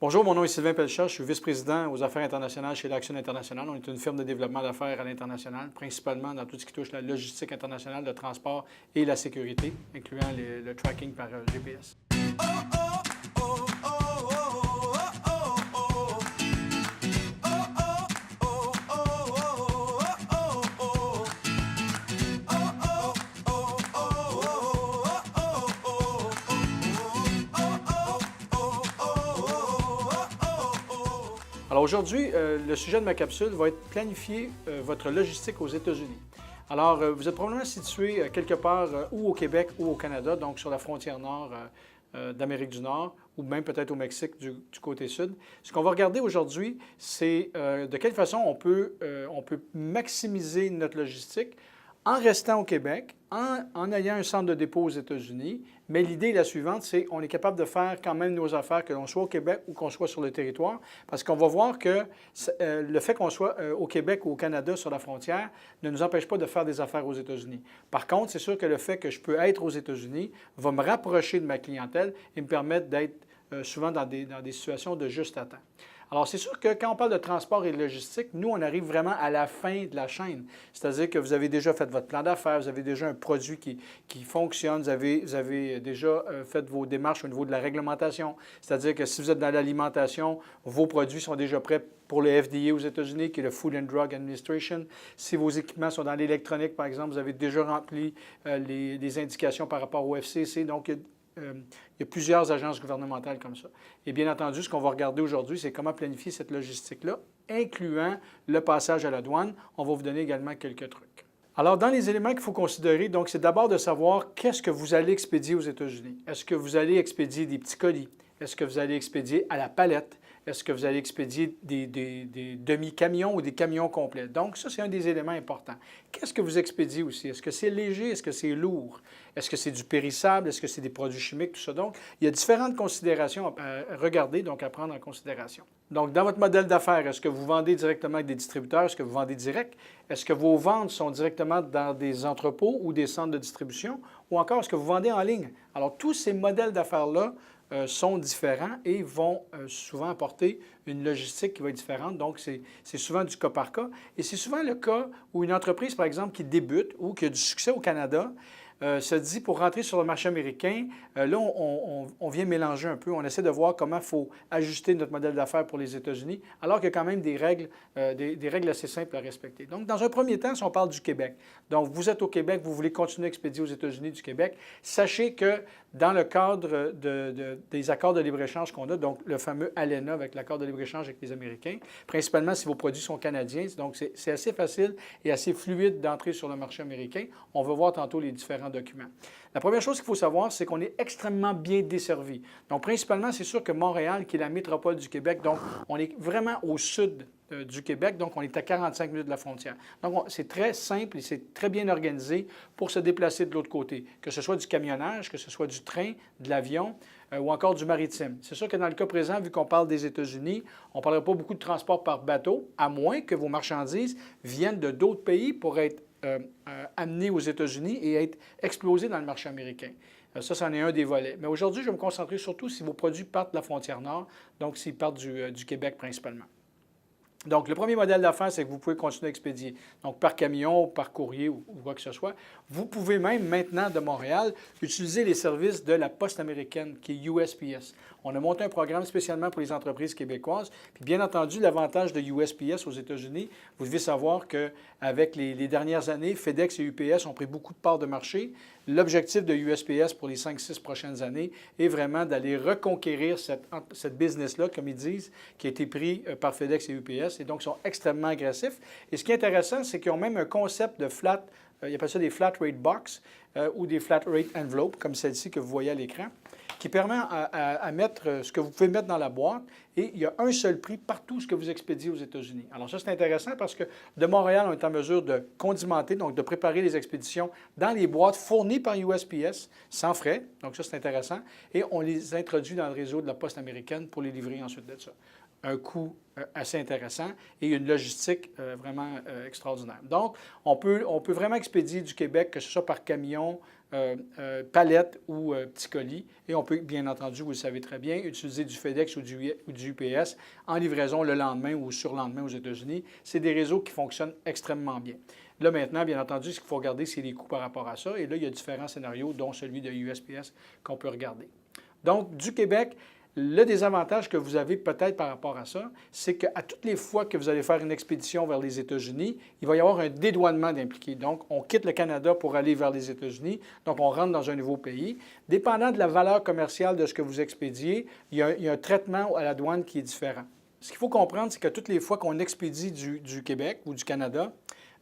Bonjour, mon nom est Sylvain Pelchat, je suis vice-président aux affaires internationales chez l'Action internationale. On est une firme de développement d'affaires à l'international, principalement dans tout ce qui touche la logistique internationale, le transport et la sécurité, incluant le tracking par GPS. Alors aujourd'hui, le sujet de ma capsule va être planifier votre logistique aux États-Unis. Alors, vous êtes probablement situé quelque part ou au Québec ou au Canada, donc sur la frontière nord d'Amérique du Nord, ou même peut-être au Mexique du côté sud. Ce qu'on va regarder aujourd'hui, c'est de quelle façon on peut maximiser notre logistique en restant au Québec, en ayant un centre de dépôt aux États-Unis. Mais l'idée est la suivante, c'est qu'on est capable de faire quand même nos affaires, que l'on soit au Québec ou qu'on soit sur le territoire, parce qu'on va voir que le fait qu'on soit au Québec ou au Canada sur la frontière ne nous empêche pas de faire des affaires aux États-Unis. Par contre, c'est sûr que le fait que je peux être aux États-Unis va me rapprocher de ma clientèle et me permettre d'être souvent dans des situations de juste à temps. Alors, c'est sûr que quand on parle de transport et de logistique, nous, on arrive vraiment à la fin de la chaîne. C'est-à-dire que vous avez déjà fait votre plan d'affaires, vous avez déjà un produit qui fonctionne, vous avez déjà fait vos démarches au niveau de la réglementation. C'est-à-dire que si vous êtes dans l'alimentation, vos produits sont déjà prêts pour le FDA aux États-Unis, qui est le Food and Drug Administration. Si vos équipements sont dans l'électronique, par exemple, vous avez déjà rempli les indications par rapport au FCC. Donc, il y a plusieurs agences gouvernementales comme ça. Et bien entendu, ce qu'on va regarder aujourd'hui, c'est comment planifier cette logistique-là, incluant le passage à la douane. On va vous donner également quelques trucs. Alors, dans les éléments qu'il faut considérer, donc, c'est d'abord de savoir qu'est-ce que vous allez expédier aux États-Unis. Est-ce que vous allez expédier des petits colis? Est-ce que vous allez expédier à la palette? Est-ce que vous allez expédier des demi-camions ou des camions complets? Donc, ça, c'est un des éléments importants. Qu'est-ce que vous expédiez aussi? Est-ce que c'est léger? Est-ce que c'est lourd? Est-ce que c'est du périssable? Est-ce que c'est des produits chimiques? Tout ça. Donc, il y a différentes considérations à regarder, donc à prendre en considération. Donc, dans votre modèle d'affaires, est-ce que vous vendez directement avec des distributeurs? Est-ce que vous vendez direct? Est-ce que vos ventes sont directement dans des entrepôts ou des centres de distribution? Ou encore, est-ce que vous vendez en ligne? Alors, tous ces modèles d'affaires-là sont différents et vont souvent apporter une logistique qui va être différente. Donc, c'est souvent du cas par cas. Et c'est souvent le cas où une entreprise, par exemple, qui débute ou qui a du succès au Canada, se dit pour rentrer sur le marché américain, là, on vient mélanger un peu. On essaie de voir comment il faut ajuster notre modèle d'affaires pour les États-Unis, alors qu'il y a quand même des règles assez simples à respecter. Donc, dans un premier temps, si on parle du Québec, donc vous êtes au Québec, vous voulez continuer à expédier aux États-Unis du Québec, sachez que dans le cadre des accords de libre-échange qu'on a, donc le fameux ALENA avec l'accord de libre-échange avec les Américains, principalement si vos produits sont canadiens, donc c'est assez facile et assez fluide d'entrer sur le marché américain. On va voir tantôt les différents documents. La première chose qu'il faut savoir, c'est qu'on est extrêmement bien desservi. Donc, principalement, c'est sûr que Montréal, qui est la métropole du Québec, donc on est vraiment au sud du Québec, donc on est à 45 minutes de la frontière. Donc, c'est très simple et c'est très bien organisé pour se déplacer de l'autre côté, que ce soit du camionnage, que ce soit du train, de l'avion ou encore du maritime. C'est sûr que dans le cas présent, vu qu'on parle des États-Unis, on ne parlera pas beaucoup de transport par bateau, à moins que vos marchandises viennent de d'autres pays pour être amenées aux États-Unis et être explosées dans le marché américain. Ça, c'en est un des volets. Mais aujourd'hui, je vais me concentrer surtout si vos produits partent de la frontière nord, donc s'ils partent du Québec principalement. Donc, le premier modèle d'affaires, c'est que vous pouvez continuer à expédier. Donc, par camion, par courrier ou quoi que ce soit. Vous pouvez même, maintenant, de Montréal, utiliser les services de la Poste américaine, qui est USPS. On a monté un programme spécialement pour les entreprises québécoises. Puis, bien entendu, l'avantage de USPS aux États-Unis, vous devez savoir qu'avec les dernières années, FedEx et UPS ont pris beaucoup de parts de marché. L'objectif de USPS pour les 5-6 prochaines années est vraiment d'aller reconquérir cette business-là, comme ils disent, qui a été pris par FedEx et UPS. Et donc, ils sont extrêmement agressifs. Et ce qui est intéressant, c'est qu'ils ont même un concept de flat, ils appellent ça des flat rate box ou des flat rate envelopes, comme celle-ci que vous voyez à l'écran, qui permet à mettre ce que vous pouvez mettre dans la boîte et il y a un seul prix partout ce que vous expédiez aux États-Unis. Alors ça, c'est intéressant parce que de Montréal, on est en mesure de condimenter, donc de préparer les expéditions dans les boîtes fournies par USPS sans frais. Donc ça, c'est intéressant. Et on les introduit dans le réseau de la Poste américaine pour les livrer ensuite de ça. Un coût assez intéressant et une logistique vraiment extraordinaire. Donc, on peut vraiment expédier du Québec, que ce soit par camion, palette ou petit colis. Et on peut, bien entendu, vous le savez très bien, utiliser du FedEx ou du UPS en livraison le lendemain ou surlendemain aux États-Unis. C'est des réseaux qui fonctionnent extrêmement bien. Là, maintenant, bien entendu, ce qu'il faut regarder, c'est les coûts par rapport à ça. Et là, il y a différents scénarios, dont celui de USPS qu'on peut regarder. Donc, du Québec, le désavantage que vous avez peut-être par rapport à ça, c'est qu'à toutes les fois que vous allez faire une expédition vers les États-Unis, il va y avoir un dédouanement d'impliqué. Donc, on quitte le Canada pour aller vers les États-Unis. Donc, on rentre dans un nouveau pays. Dépendant de la valeur commerciale de ce que vous expédiez, il y a un traitement à la douane qui est différent. Ce qu'il faut comprendre, c'est que toutes les fois qu'on expédie du Québec ou du Canada,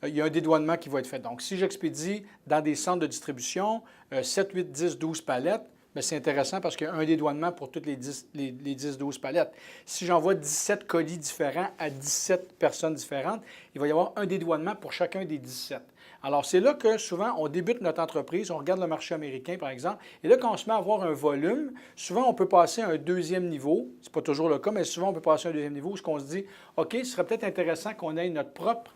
il y a un dédouanement qui va être fait. Donc, si j'expédie dans des centres de distribution 7, 8, 10, 12 palettes, bien, c'est intéressant parce qu'il y a un dédouanement pour toutes les 10-12 palettes. Si j'envoie 17 colis différents à 17 personnes différentes, il va y avoir un dédouanement pour chacun des 17. Alors, c'est là que souvent, on débute notre entreprise, on regarde le marché américain, par exemple, et là, quand on se met à avoir un volume, souvent, on peut passer à un deuxième niveau. Ce n'est pas toujours le cas, mais souvent, on peut passer à un deuxième niveau où on se dit, OK, ce serait peut-être intéressant qu'on ait notre propre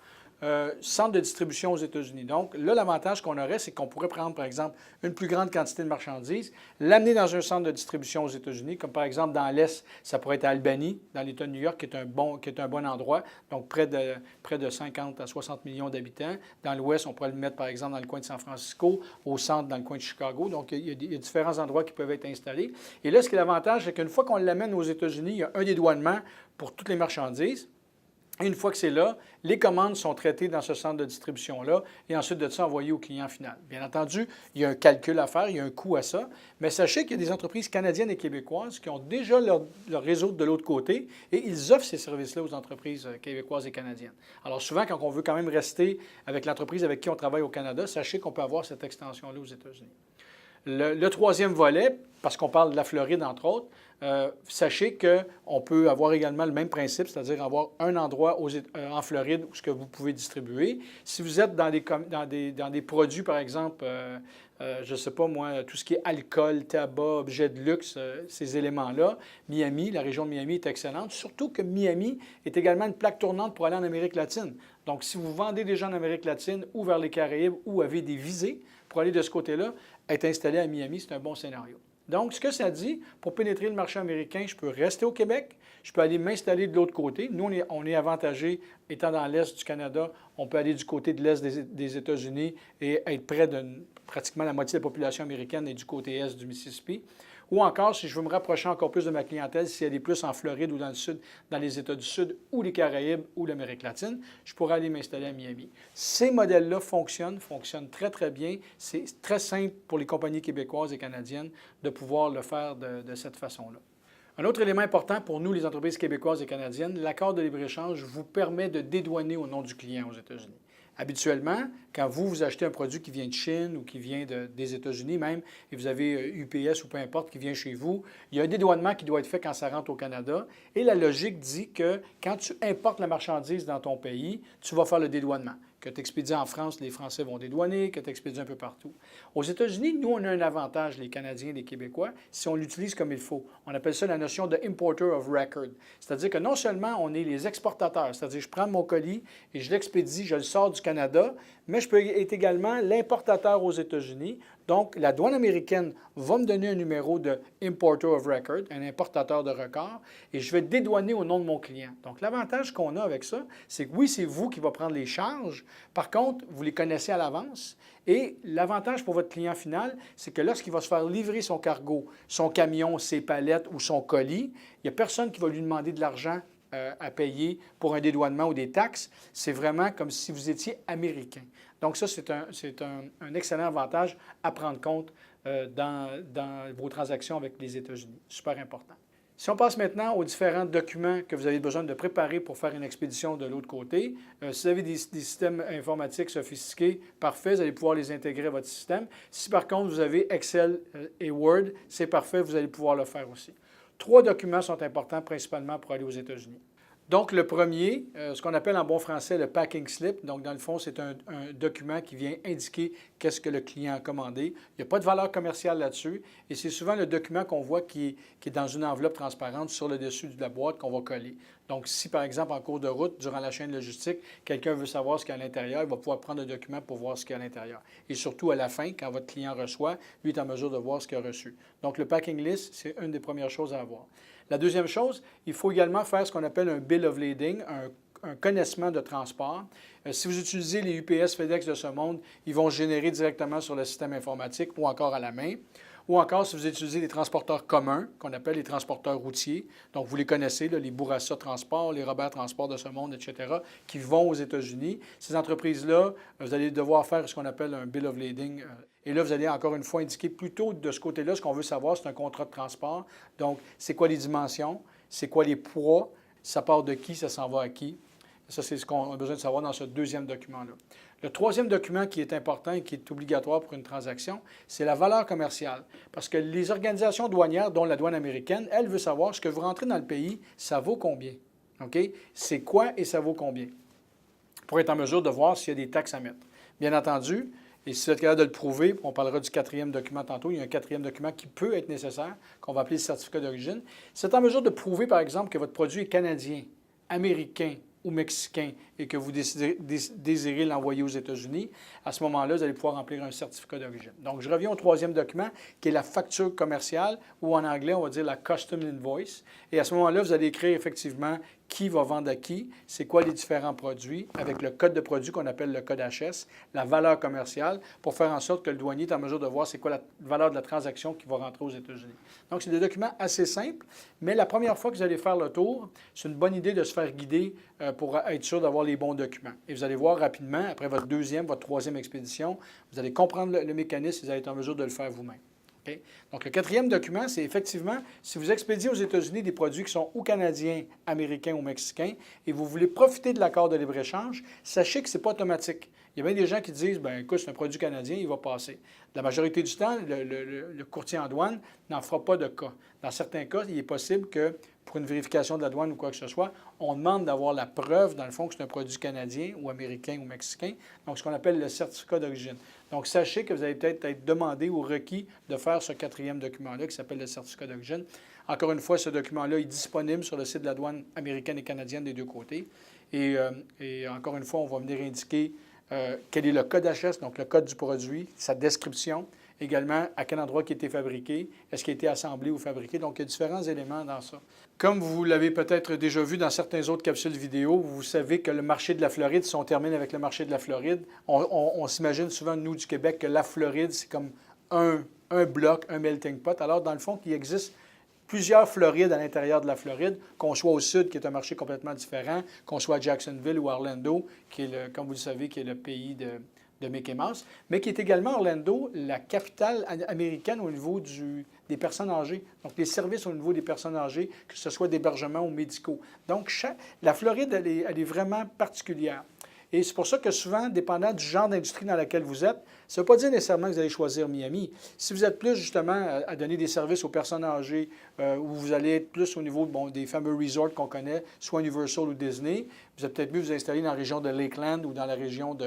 centre de distribution aux États-Unis. Donc, là, l'avantage qu'on aurait, c'est qu'on pourrait prendre, par exemple, une plus grande quantité de marchandises, l'amener dans un centre de distribution aux États-Unis, comme par exemple dans l'Est, ça pourrait être à Albany, dans l'État de New York, qui est un bon endroit, donc près de 50 à 60 millions d'habitants. Dans l'Ouest, on pourrait le mettre, par exemple, dans le coin de San Francisco, au centre, dans le coin de Chicago. Donc, il y a différents endroits qui peuvent être installés. Et là, ce qui est l'avantage, c'est qu'une fois qu'on l'amène aux États-Unis, il y a un dédouanement pour toutes les marchandises. Et une fois que c'est là, les commandes sont traitées dans ce centre de distribution-là et ensuite de ça envoyées au client final. Bien entendu, il y a un calcul à faire, il y a un coût à ça, mais sachez qu'il y a des entreprises canadiennes et québécoises qui ont déjà leur réseau de l'autre côté et ils offrent ces services-là aux entreprises québécoises et canadiennes. Alors souvent, quand on veut quand même rester avec l'entreprise avec qui on travaille au Canada, sachez qu'on peut avoir cette extension-là aux États-Unis. Le troisième volet, parce qu'on parle de la Floride, entre autres, sachez qu'on peut avoir également le même principe, c'est-à-dire avoir un endroit en Floride où ce que vous pouvez distribuer. Si vous êtes dans des produits, par exemple, je ne sais pas moi, tout ce qui est alcool, tabac, objets de luxe, ces éléments-là, Miami, la région de Miami est excellente, surtout que Miami est également une plaque tournante pour aller en Amérique latine. Donc, si vous vendez des gens en Amérique latine ou vers les Caraïbes ou avez des visées pour aller de ce côté-là, être installé à Miami, c'est un bon scénario. Donc, ce que ça dit, pour pénétrer le marché américain, je peux rester au Québec, je peux aller m'installer de l'autre côté. Nous, on est avantagés, étant dans l'Est du Canada, on peut aller du côté de l'Est des États-Unis et être près de pratiquement la moitié de la population américaine est du côté Est du Mississippi. Ou encore, si je veux me rapprocher encore plus de ma clientèle, si elle est plus en Floride ou dans le Sud, dans les États du Sud ou les Caraïbes ou l'Amérique latine, je pourrais aller m'installer à Miami. Ces modèles-là fonctionnent très, très bien. C'est très simple pour les compagnies québécoises et canadiennes de pouvoir le faire de cette façon-là. Un autre élément important pour nous, les entreprises québécoises et canadiennes, l'accord de libre-échange vous permet de dédouaner au nom du client aux États-Unis. Habituellement, quand vous achetez un produit qui vient de Chine ou qui vient des États-Unis même, et vous avez UPS ou peu importe qui vient chez vous, il y a un dédouanement qui doit être fait quand ça rentre au Canada. Et la logique dit que quand tu importes la marchandise dans ton pays, tu vas faire le dédouanement. Que tu expédies en France, les Français vont dédouaner, que tu expédies un peu partout. Aux États-Unis, nous, on a un avantage, les Canadiens et les Québécois, si on l'utilise comme il faut. On appelle ça la notion de importer of record. C'est-à-dire que non seulement on est les exportateurs, c'est-à-dire je prends mon colis et je l'expédie, je le sors du Canada, mais je peux être également l'importateur aux États-Unis. Donc, la douane américaine va me donner un numéro de Importer of Record, un importateur de record, et je vais dédouaner au nom de mon client. Donc, l'avantage qu'on a avec ça, c'est que oui, c'est vous qui va prendre les charges. Par contre, vous les connaissez à l'avance. Et l'avantage pour votre client final, c'est que lorsqu'il va se faire livrer son cargo, son camion, ses palettes ou son colis, il n'y a personne qui va lui demander de l'argent à payer pour un dédouanement ou des taxes. C'est vraiment comme si vous étiez américain. Donc ça, c'est un excellent avantage à prendre compte dans vos transactions avec les États-Unis. Super important. Si on passe maintenant aux différents documents que vous avez besoin de préparer pour faire une expédition de l'autre côté, si vous avez des systèmes informatiques sophistiqués, parfait, vous allez pouvoir les intégrer à votre système. Si par contre vous avez Excel et Word, c'est parfait, vous allez pouvoir le faire aussi. 3 documents sont importants principalement pour aller aux États-Unis. Donc, le premier, ce qu'on appelle en bon français le packing slip. Donc, dans le fond, c'est un document qui vient indiquer qu'est-ce que le client a commandé. Il n'y a pas de valeur commerciale là-dessus. Et c'est souvent le document qu'on voit qui est dans une enveloppe transparente sur le dessus de la boîte qu'on va coller. Donc, si, par exemple, en cours de route, durant la chaîne logistique, quelqu'un veut savoir ce qu'il y a à l'intérieur, il va pouvoir prendre le document pour voir ce qu'il y a à l'intérieur. Et surtout, à la fin, quand votre client reçoit, lui est en mesure de voir ce qu'il a reçu. Donc, le packing list, c'est une des premières choses à avoir. La deuxième chose, il faut également faire ce qu'on appelle un bill of lading, un connaissement de transport. Si vous utilisez les UPS, FedEx de ce monde, ils vont générer directement sur le système informatique ou encore à la main. Ou encore, si vous utilisez des transporteurs communs, qu'on appelle les transporteurs routiers, donc vous les connaissez, là, les Bourassa Transport, les Robert Transport de ce monde, etc., qui vont aux États-Unis. Ces entreprises-là, vous allez devoir faire ce qu'on appelle un bill of lading. Et là, vous allez encore une fois indiquer plutôt de ce côté-là, ce qu'on veut savoir, c'est un contrat de transport. Donc, c'est quoi les dimensions, c'est quoi les poids, ça part de qui, ça s'en va à qui. Ça, c'est ce qu'on a besoin de savoir dans ce deuxième document-là. Le troisième document qui est important et qui est obligatoire pour une transaction, c'est la valeur commerciale. Parce que les organisations douanières, dont la douane américaine, elle veut savoir ce que vous rentrez dans le pays, ça vaut combien. OK? C'est quoi et ça vaut combien? Pour être en mesure de voir s'il y a des taxes à mettre. Bien entendu, et si vous êtes capable de le prouver, on parlera du quatrième document tantôt, il y a un quatrième document qui peut être nécessaire, qu'on va appeler le certificat d'origine. Si vous êtes en mesure de prouver, par exemple, que votre produit est canadien, américain ou mexicain et que vous désirez l'envoyer aux États-Unis, à ce moment-là, vous allez pouvoir remplir un certificat d'origine. Donc, je reviens au troisième document, qui est la facture commerciale, ou en anglais, on va dire la Custom Invoice. Et à ce moment-là, vous allez écrire effectivement qui va vendre à qui, c'est quoi les différents produits, avec le code de produit qu'on appelle le code HS, la valeur commerciale, pour faire en sorte que le douanier est en mesure de voir c'est quoi la valeur de la transaction qui va rentrer aux États-Unis. Donc, c'est des documents assez simples, mais la première fois que vous allez faire le tour, c'est une bonne idée de se faire guider pour être sûr d'avoir les bons documents. Et vous allez voir rapidement, après votre deuxième, votre troisième expédition, vous allez comprendre le mécanisme et vous allez être en mesure de le faire vous-même. Okay? Donc, le quatrième document, c'est effectivement, si vous expédiez aux États-Unis des produits qui sont ou canadiens, américains ou mexicains, et vous voulez profiter de l'accord de libre-échange, sachez que ce n'est pas automatique. Il y a bien des gens qui disent, bien, écoute, c'est un produit canadien, il va passer. La majorité du temps, le courtier en douane n'en fera pas de cas. Dans certains cas, il est possible que, pour une vérification de la douane ou quoi que ce soit, on demande d'avoir la preuve, dans le fond, que c'est un produit canadien ou américain ou mexicain, donc ce qu'on appelle le certificat d'origine. Donc, sachez que vous allez peut-être être demandé ou requis de faire ce quatrième document-là qui s'appelle le certificat d'origine. Encore une fois, ce document-là est disponible sur le site de la douane américaine et canadienne des deux côtés. Et encore une fois, on va venir indiquer quel est le code HS, donc le code du produit, sa description, également à quel endroit il a été fabriqué, est-ce qu'il a été assemblé ou fabriqué. Donc, il y a différents éléments dans ça. Comme vous l'avez peut-être déjà vu dans certaines autres capsules vidéo, vous savez que le marché de la Floride, si on termine avec le marché de la Floride, on s'imagine souvent, nous, du Québec, que la Floride, c'est comme un bloc, un melting pot. Alors, dans le fond, il existe plusieurs Florides à l'intérieur de la Floride, qu'on soit au sud, qui est un marché complètement différent, qu'on soit à Jacksonville ou Orlando, qui est, comme vous le savez, qui est le pays de Mickey Mouse, mais qui est également Orlando, la capitale américaine au niveau des personnes âgées. Donc, les services au niveau des personnes âgées, que ce soit d'hébergement ou médicaux. Donc, la Floride, elle est vraiment particulière. Et c'est pour ça que souvent, dépendant du genre d'industrie dans laquelle vous êtes, ça ne veut pas dire nécessairement que vous allez choisir Miami. Si vous êtes plus justement à donner des services aux personnes âgées, ou vous allez être plus au niveau des fameux resorts qu'on connaît, soit Universal ou Disney, vous êtes peut-être mieux vous installer dans la région de Lakeland ou dans la région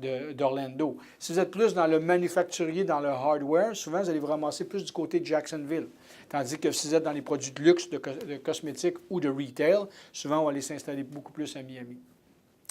d'Orlando. Si vous êtes plus dans le manufacturier, dans le hardware, souvent vous allez vous ramasser plus du côté de Jacksonville. Tandis que si vous êtes dans les produits de luxe, de cosmétiques ou de retail, souvent on va aller s'installer beaucoup plus à Miami.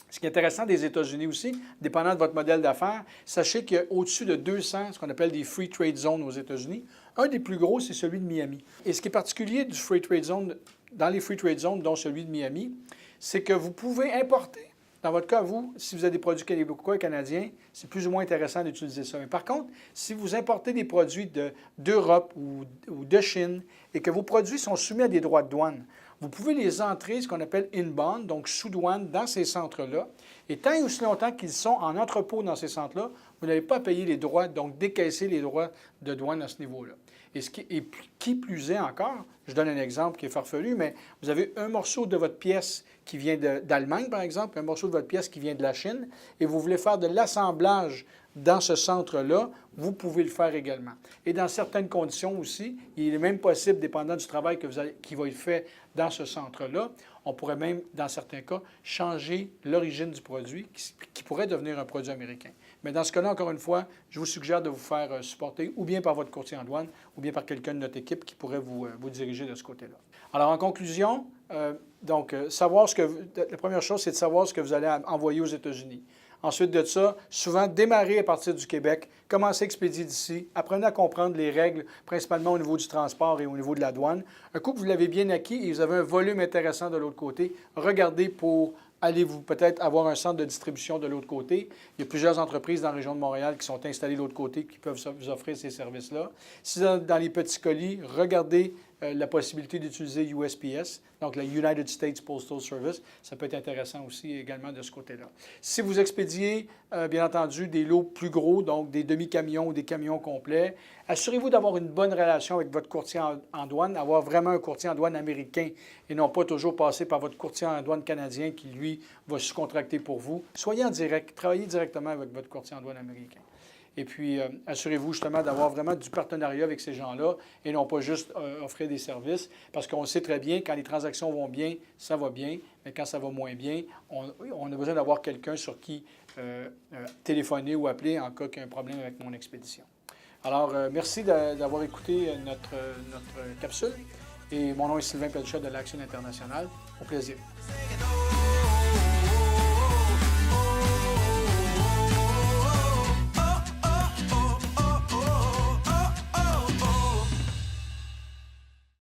Ce qui est intéressant des États-Unis aussi, dépendant de votre modèle d'affaires, sachez qu'il y a au-dessus de 200, ce qu'on appelle des Free Trade Zones aux États-Unis. Un des plus gros, c'est celui de Miami. Et ce qui est particulier du Free Trade Zone, dans les Free Trade Zones, dont celui de Miami, c'est que vous pouvez importer. Dans votre cas, vous, si vous avez des produits québécois et canadiens, c'est plus ou moins intéressant d'utiliser ça. Mais par contre, si vous importez des produits d'Europe ou de Chine et que vos produits sont soumis à des droits de douane, vous pouvez les entrer, ce qu'on appelle inbound, donc sous douane, dans ces centres-là. Et tant et aussi longtemps qu'ils sont en entrepôt dans ces centres-là, vous n'avez pas à payer les droits, donc décaisser les droits de douane à ce niveau-là. Et qui plus est encore, Je donne un exemple qui est farfelu, mais vous avez un morceau de votre pièce qui vient d'Allemagne, par exemple, un morceau de votre pièce qui vient de la Chine, et vous voulez faire de l'assemblage dans ce centre-là, vous pouvez le faire également. Et dans certaines conditions aussi, il est même possible, dépendant du travail qui va être fait dans ce centre-là, on pourrait même, dans certains cas, changer l'origine du produit qui pourrait devenir un produit américain. Mais dans ce cas-là, encore une fois, je vous suggère de vous faire supporter ou bien par votre courtier en douane ou bien par quelqu'un de notre équipe qui pourrait vous diriger de ce côté-là. Alors, en conclusion, la première chose, c'est de savoir ce que vous allez envoyer aux États-Unis. Ensuite de ça, souvent, démarrez à partir du Québec, commencez à expédier d'ici, apprenez à comprendre les règles, principalement au niveau du transport et au niveau de la douane. Un coup que vous l'avez bien acquis et vous avez un volume intéressant de l'autre côté, regardez pour allez-vous peut-être avoir un centre de distribution de l'autre côté. Il y a plusieurs entreprises dans la région de Montréal qui sont installées de l'autre côté qui peuvent vous offrir ces services-là. Si dans les petits colis, regardez la possibilité d'utiliser USPS, donc la United States Postal Service. Ça peut être intéressant aussi également de ce côté-là. Si vous expédiez, bien entendu, des lots plus gros, donc des demi-camions ou des camions complets, assurez-vous d'avoir une bonne relation avec votre courtier en douane, avoir vraiment un courtier en douane américain et non pas toujours passer par votre courtier en douane canadien qui, lui, va sous-contracter pour vous. Soyez en direct, travaillez directement avec votre courtier en douane américain. Et puis, assurez-vous justement d'avoir vraiment du partenariat avec ces gens-là et non pas juste offrir des services, parce qu'on sait très bien, quand les transactions vont bien, ça va bien, mais quand ça va moins bien, on a besoin d'avoir quelqu'un sur qui téléphoner ou appeler en cas qu'il y a un problème avec mon expédition. Alors, merci d'avoir écouté notre capsule. Et mon nom est Sylvain Pelchat de l'Action internationale. Au plaisir.